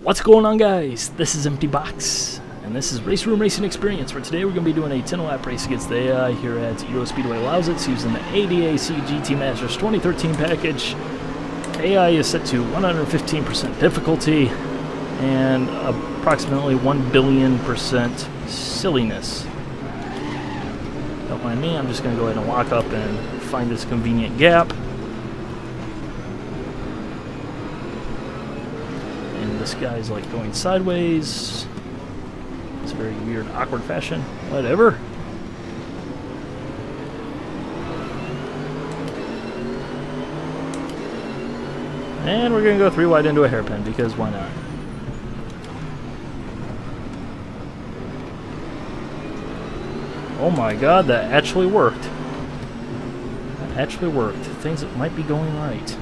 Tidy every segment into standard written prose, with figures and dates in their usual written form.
What's going on, guys? This is Empty Box, and this is Race Room Racing Experience, where today we're going to be doing a 10-lap race against the AI here at Euro Speedway Lausitz using the ADAC GT Masters 2013 package. AI is set to 115% difficulty and approximately 1 billion% silliness. Don't mind me, I'm just going to go ahead and walk up and find this convenient gap. This guy's like going sideways. It's a very weird, awkward fashion. Whatever. And we're gonna go 3 wide into a hairpin because why not? Oh my god, that actually worked. That actually worked. Things that might be going right.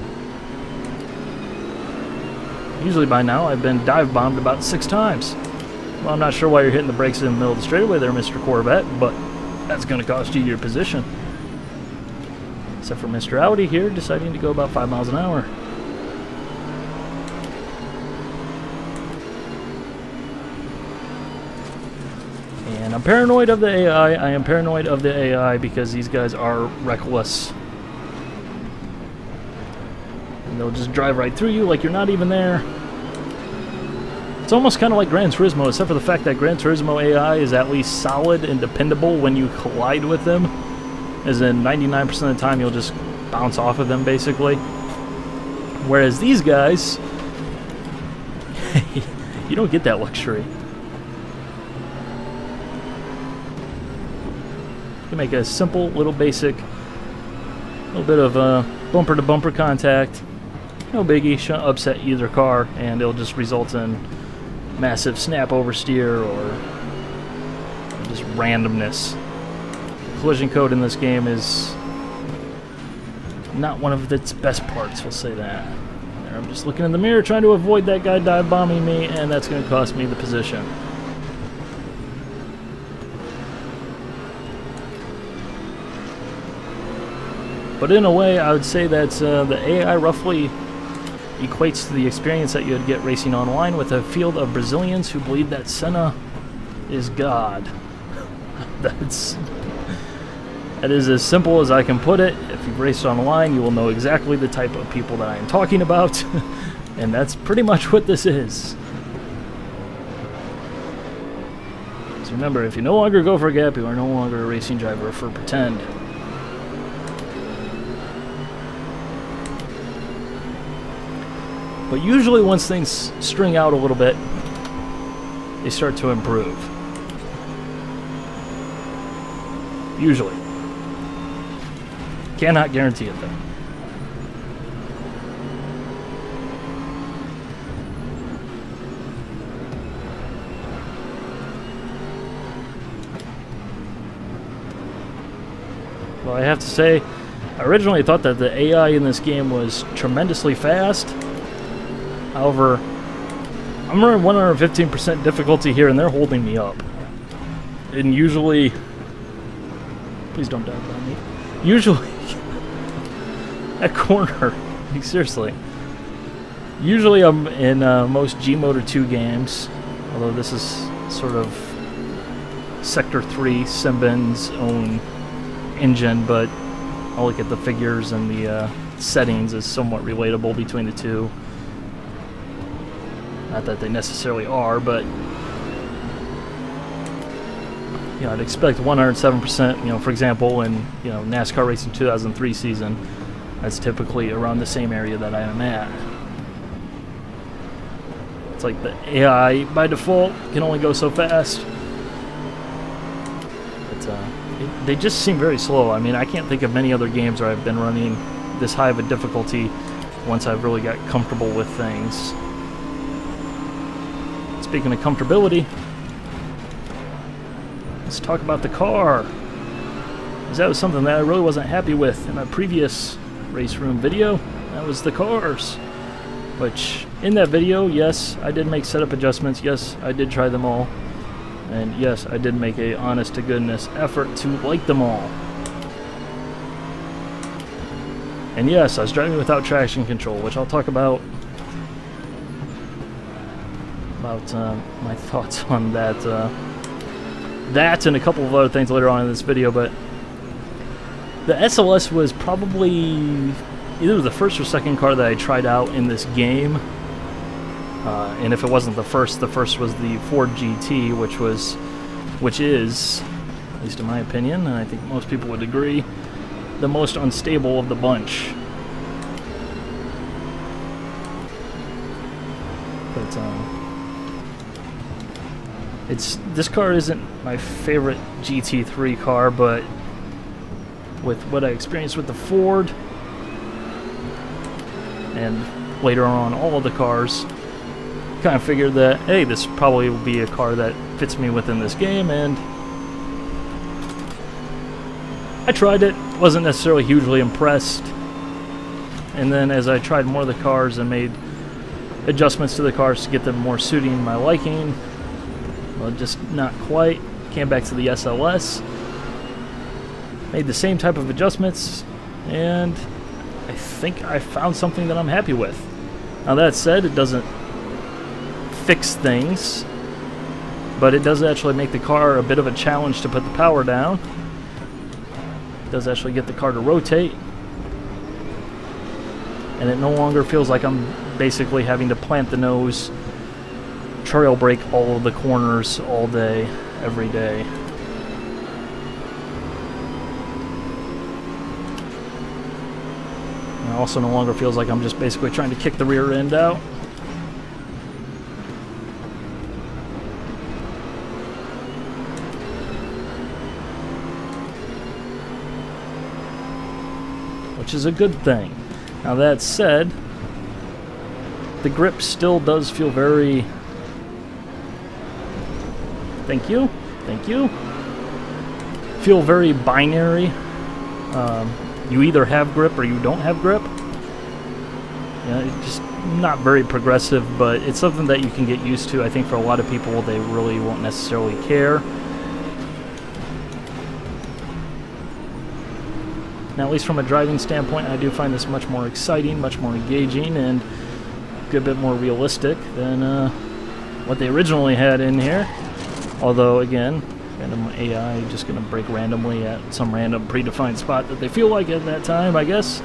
Usually by now I've been dive bombed about 6 times. Well, I'm not sure why you're hitting the brakes in the middle of the straightaway there, Mr. Corvette, but that's going to cost you your position. Except for Mr. Audi here deciding to go about 5 miles an hour. And I'm paranoid of the AI. I am paranoid of the AI because these guys are reckless. They'll just drive right through you like you're not even there. It's almost kind of like Gran Turismo, except for the fact that Gran Turismo AI is at least solid and dependable when you collide with them. As in 99% of the time you'll just bounce off of them, basically. Whereas these guys, you don't get that luxury. You make a simple, little basic, little bit of bumper-to-bumper contact. No biggie, shouldn't upset either car, and it'll just result in massive snap oversteer or just randomness. The collision code in this game is not one of its best parts, we'll say that. There, I'm just looking in the mirror trying to avoid that guy dive bombing me, and that's going to cost me the position. But in a way, I would say that the AI roughly equates to the experience that you'd get racing online with a field of Brazilians who believe that Senna is God. That is as simple as I can put it. If you've raced online, you will know exactly the type of people that I am talking about. And that's pretty much what this is. So remember, if you no longer go for a gap, you are no longer a racing driver for pretend. But usually once things string out a little bit, they start to improve. Usually. Cannot guarantee it though. Well, I have to say, I originally thought that the AI in this game was tremendously fast. However, I'm running 115% difficulty here, and they're holding me up. And usually, please don't dive on me. Usually, that corner, like, seriously. Usually, I'm in most G Motor 2 games, although this is sort of Sector 3, Simbin's own engine, but I'll look at the figures and the settings as somewhat relatable between the two. Not that they necessarily are, but you know, I'd expect 107%. You know, for example, in NASCAR Racing 2003 season, that's typically around the same area that I am at. It's like the AI by default can only go so fast, but they just seem very slow. I mean, I can't think of many other games where I've been running this high of a difficulty once I've really got comfortable with things. Speaking of comfortability, let's talk about the car. Because that was something that I really wasn't happy with in my previous race room video. That was the cars. Which, in that video, yes, I did make setup adjustments. Yes, I did try them all. And yes, I did make a honest-to-goodness effort to like them all. And yes, I was driving without traction control, which I'll talk about about my thoughts on that. That and a couple of other things later on in this video, but the SLS was probably either the first or second car that I tried out in this game. And if it wasn't the first was the Ford GT, which is, at least in my opinion, and I think most people would agree, the most unstable of the bunch. But this car isn't my favorite GT3 car, but with what I experienced with the Ford and later on all of the cars, kind of figured that, hey, this probably will be a car that fits me within this game, and I tried it, wasn't necessarily hugely impressed, and then as I tried more of the cars and made adjustments to the cars to get them more suiting my liking, well, just not quite. Came back to the SLS, made the same type of adjustments, and I think I found something that I'm happy with. Now that said, it doesn't fix things, but it does actually make the car a bit of a challenge to put the power down. It does actually get the car to rotate, and it no longer feels like I'm basically having to plant the nose, trail brake all of the corners all day, every day. And it also no longer feels like I'm just basically trying to kick the rear end out. Which is a good thing. Now that said, the grip still does feel very... Thank you. Feel very binary. You either have grip or you don't have grip. Yeah, it's just not very progressive, but it's something that you can get used to. I think for a lot of people, they really won't necessarily care. Now, at least from a driving standpoint, I do find this much more exciting, much more engaging, and a good bit more realistic than what they originally had in here. Although, again, random AI just going to brake randomly at some random predefined spot that they feel like at that time, I guess.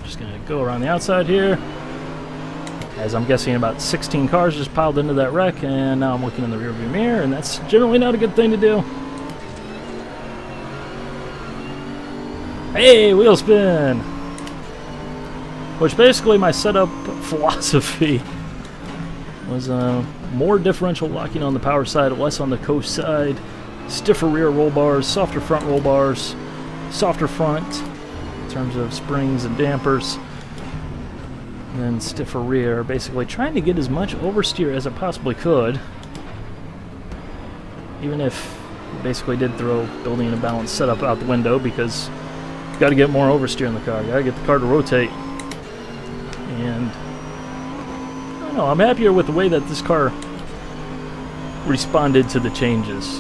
Just going to go around the outside here, as I'm guessing about 16 cars just piled into that wreck, and now I'm looking in the rearview mirror, and that's generally not a good thing to do. Hey, wheel spin! Which basically my setup philosophy was more differential locking on the power side, less on the coast side, stiffer rear roll bars, softer front roll bars, softer front in terms of springs and dampers, and then stiffer rear, basically trying to get as much oversteer as I possibly could, even if I basically did throw building a balanced setup out the window, because got to get more oversteer in the car. Got to get the car to rotate. And I don't know, I'm happier with the way that this car responded to the changes.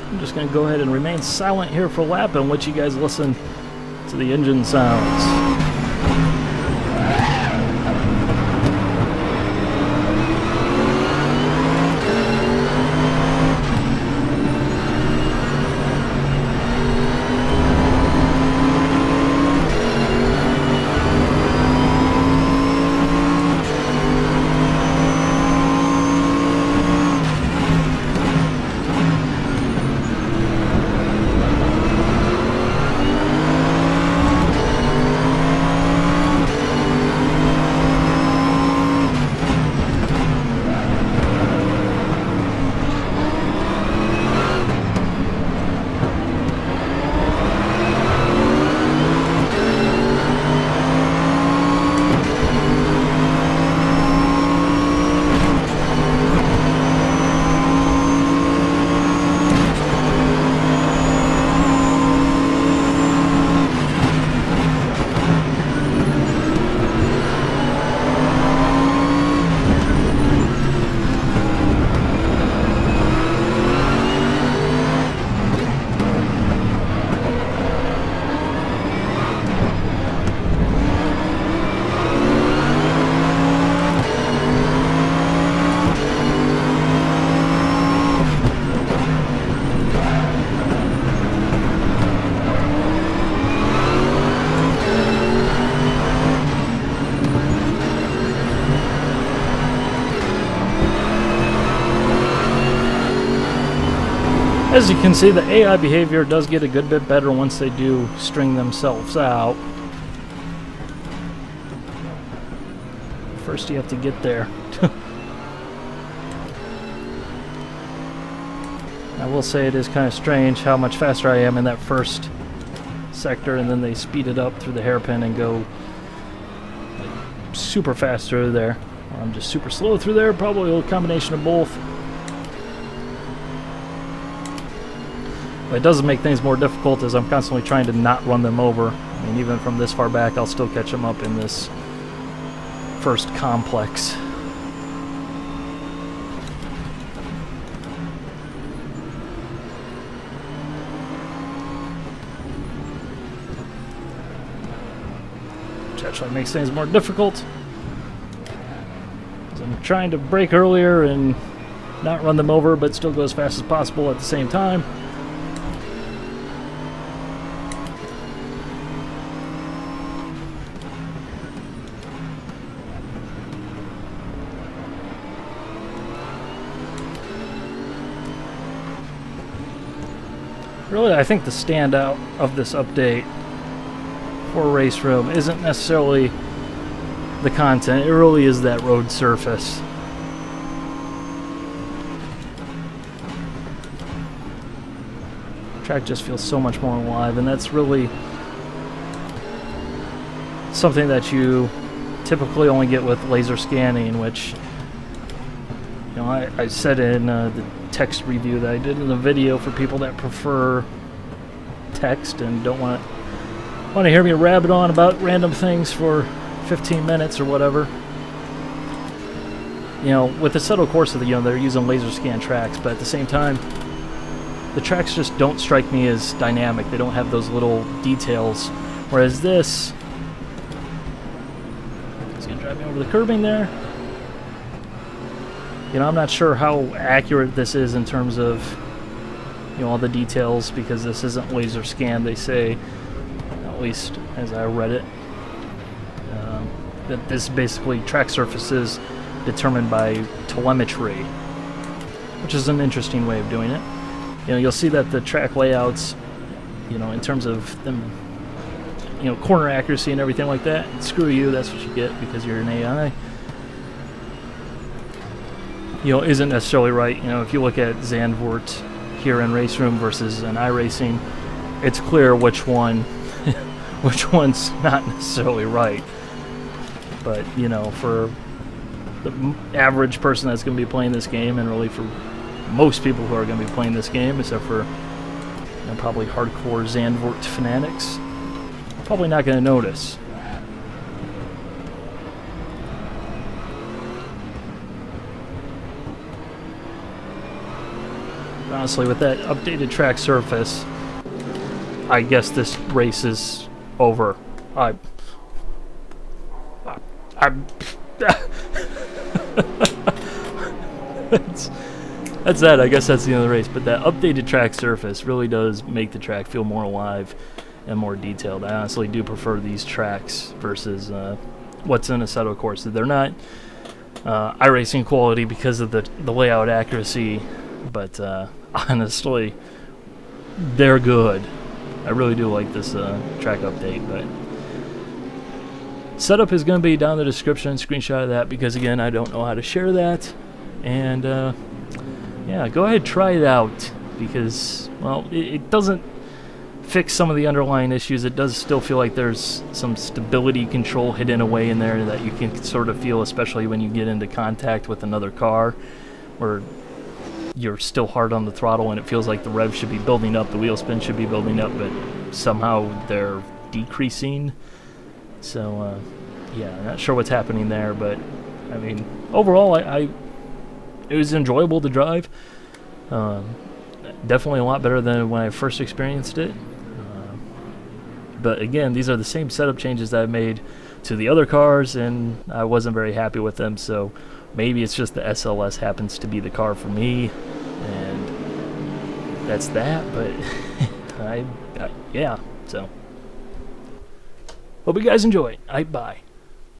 I'm just going to go ahead and remain silent here for a lap and let you guys listen to the engine sounds. As you can see, the AI behavior does get a good bit better once they do string themselves out. First you have to get there. I will say it is kind of strange how much faster I am in that first sector, and then they speed it up through the hairpin and go like, super fast through there. Or I'm just super slow through there, probably a combination of both. But it doesn't make things more difficult as I'm constantly trying to not run them over. I mean, even from this far back, I'll still catch them up in this first complex. Which actually makes things more difficult. I'm trying to brake earlier and not run them over, but still go as fast as possible at the same time. Really, I think the standout of this update for Race Room isn't necessarily the content, it really is that road surface. The track just feels so much more alive, and that's really something that you typically only get with laser scanning, which, you know, I said in the text review that I did in the video for people that prefer text and don't want to hear me rabbit on about random things for 15 minutes or whatever. You know, with the settled course of the, you know, they're using laser scan tracks, but at the same time, the tracks just don't strike me as dynamic. They don't have those little details. Whereas this, it's gonna drive me over the curbing there. You know, I'm not sure how accurate this is in terms of, you know, all the details, because this isn't laser scan, they say, at least as I read it. That this basically track surfaces determined by telemetry, which is an interesting way of doing it. You know, you'll see that the track layouts, you know, in terms of them, you know, corner accuracy and everything like that, screw you, that's what you get because you're an AI. You know, isn't necessarily right. You know, if you look at Zandvoort here in Race Room versus an iRacing, it's clear which one, which one's not necessarily right. But, you know, for the average person that's going to be playing this game, and really for most people who are going to be playing this game, except for, you know, probably hardcore Zandvoort fanatics, probably not going to notice. Honestly, with that updated track surface, I guess this race is over. That's that. I guess that's the end of the race. But that updated track surface really does make the track feel more alive and more detailed. I honestly do prefer these tracks versus what's in a settled course. They're not iRacing quality because of the layout accuracy, but honestly, they're good. I really do like this track update, but setup is going to be down in the description, screenshot of that, because again, I don't know how to share that. And yeah, go ahead, try it out, because, well, it doesn't fix some of the underlying issues. It does still feel like there's some stability control hidden away in there that you can sort of feel, especially when you get into contact with another car, where you're still hard on the throttle and it feels like the rev should be building up, the wheel spin should be building up, but somehow they're decreasing. So, yeah, not sure what's happening there, but, I mean, overall, it was enjoyable to drive. Definitely a lot better than when I first experienced it. But, again, these are the same setup changes that I made to the other cars, and I wasn't very happy with them, so maybe it's just the SLS happens to be the car for me, and that's that, but, yeah, so. Hope you guys enjoy. Bye.